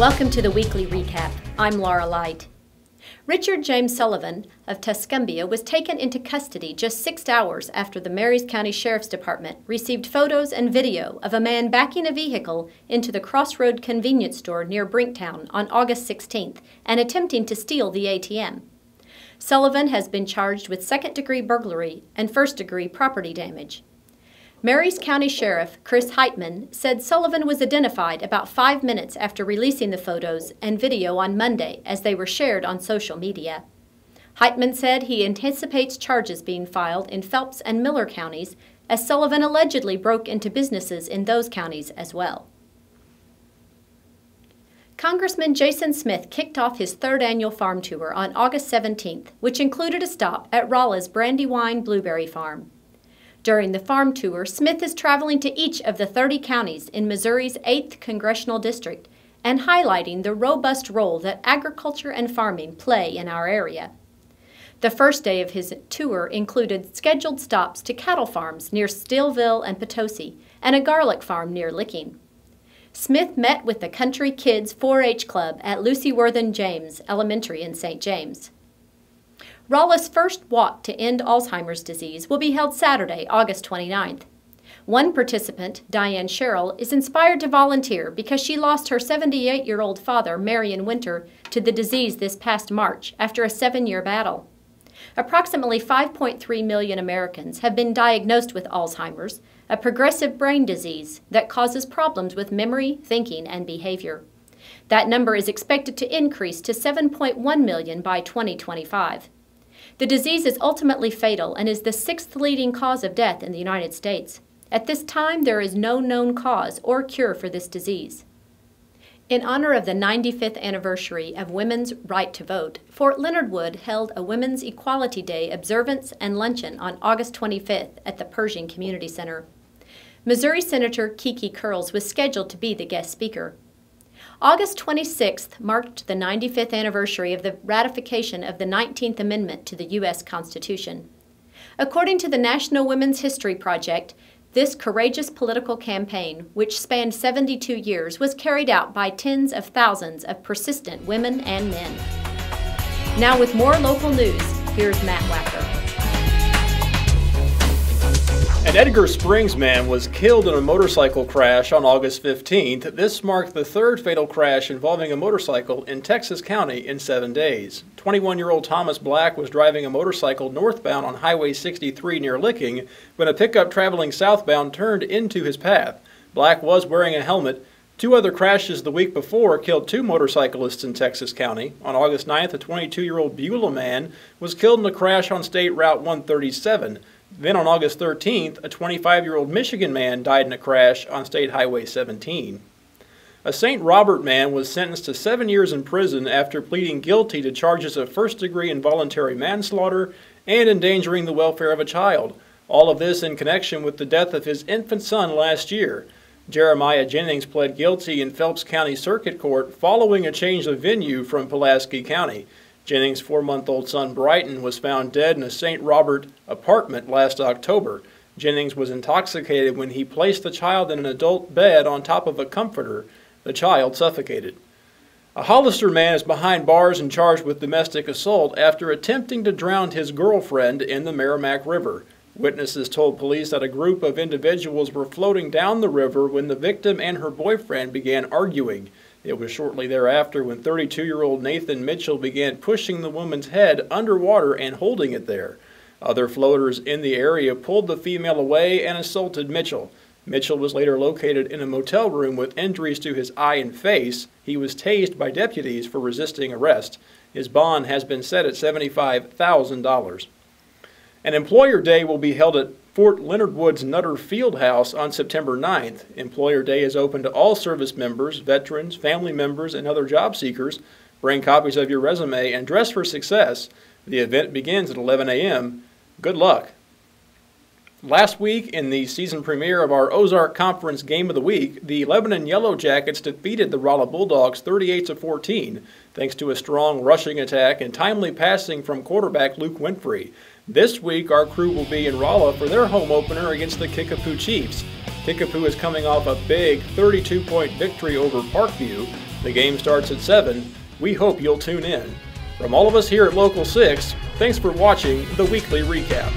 Welcome to the weekly recap. I'm Laura Light. Richard James Sullivan of Tuscumbia was taken into custody just 6 hours after the Marys County Sheriff's Department received photos and video of a man backing a vehicle into the Crossroad convenience store near Brinktown on August 16th and attempting to steal the ATM. Sullivan has been charged with second-degree burglary and first-degree property damage. Marys County Sheriff Chris Heitman said Sullivan was identified about 5 minutes after releasing the photos and video on Monday as they were shared on social media. Heitman said he anticipates charges being filed in Phelps and Miller counties as Sullivan allegedly broke into businesses in those counties as well. Congressman Jason Smith kicked off his third annual farm tour on August 17th, which included a stop at Rolla's Brandywine Blueberry Farm. During the farm tour, Smith is traveling to each of the 30 counties in Missouri's 8th Congressional District and highlighting the robust role that agriculture and farming play in our area. The first day of his tour included scheduled stops to cattle farms near Stillville and Potosi and a garlic farm near Licking. Smith met with the Country Kids 4-H Club at Lucy Worthen James Elementary in St. James. Rolla's first walk to end Alzheimer's disease will be held Saturday, August 29th. One participant, Diane Sherrill, is inspired to volunteer because she lost her 78-year-old father, Marion Winter, to the disease this past March after a 7-year battle. Approximately 5.3 million Americans have been diagnosed with Alzheimer's, a progressive brain disease that causes problems with memory, thinking, and behavior. That number is expected to increase to 7.1 million by 2025. The disease is ultimately fatal and is the 6th leading cause of death in the United States. At this time, there is no known cause or cure for this disease. In honor of the 95th anniversary of women's right to vote, Fort Leonard Wood held a Women's Equality Day observance and luncheon on August 25th at the Pershing Community Center. Missouri Senator Kiki Curls was scheduled to be the guest speaker. August 26th marked the 95th anniversary of the ratification of the 19th Amendment to the U.S. Constitution. According to the National Women's History Project, this courageous political campaign, which spanned 72 years, was carried out by tens of thousands of persistent women and men. Now with more local news, here's Matt Wacker. An Edgar Springs man was killed in a motorcycle crash on August 15th. This marked the third fatal crash involving a motorcycle in Texas County in 7 days. 21-year-old Thomas Black was driving a motorcycle northbound on Highway 63 near Licking when a pickup traveling southbound turned into his path. Black was wearing a helmet. 2 other crashes the week before killed 2 motorcyclists in Texas County. On August 9th, a 22-year-old Beulah man was killed in a crash on State Route 137. Then on August 13th, a 25-year-old Michigan man died in a crash on State Highway 17. A St. Robert man was sentenced to 7 years in prison after pleading guilty to charges of first-degree involuntary manslaughter and endangering the welfare of a child. All of this in connection with the death of his infant son last year. Jeremiah Jennings pled guilty in Phelps County Circuit Court following a change of venue from Pulaski County. Jennings' 4-month-old son Brighton was found dead in a St. Robert apartment last October. Jennings was intoxicated when he placed the child in an adult bed on top of a comforter. The child suffocated. A Hollister man is behind bars and charged with domestic assault after attempting to drown his girlfriend in the Merrimack River. Witnesses told police that a group of individuals were floating down the river when the victim and her boyfriend began arguing. It was shortly thereafter when 32-year-old Nathan Mitchell began pushing the woman's head underwater and holding it there. Other floaters in the area pulled the female away and assaulted Mitchell. Mitchell was later located in a motel room with injuries to his eye and face. He was tased by deputies for resisting arrest. His bond has been set at $75,000. An Employer Day will be held at Fort Leonard Wood's Nutter Fieldhouse on September 9th. Employer Day is open to all service members, veterans, family members, and other job seekers. Bring copies of your resume and dress for success. The event begins at 11 a.m. Good luck. Last week, in the season premiere of our Ozark Conference Game of the Week, the Lebanon Yellow Jackets defeated the Rolla Bulldogs 38-14, thanks to a strong rushing attack and timely passing from quarterback Luke Winfrey. This week, our crew will be in Rolla for their home opener against the Kickapoo Chiefs. Kickapoo is coming off a big 32-point victory over Parkview. The game starts at 7. We hope you'll tune in. From all of us here at Local 6, thanks for watching the weekly recap.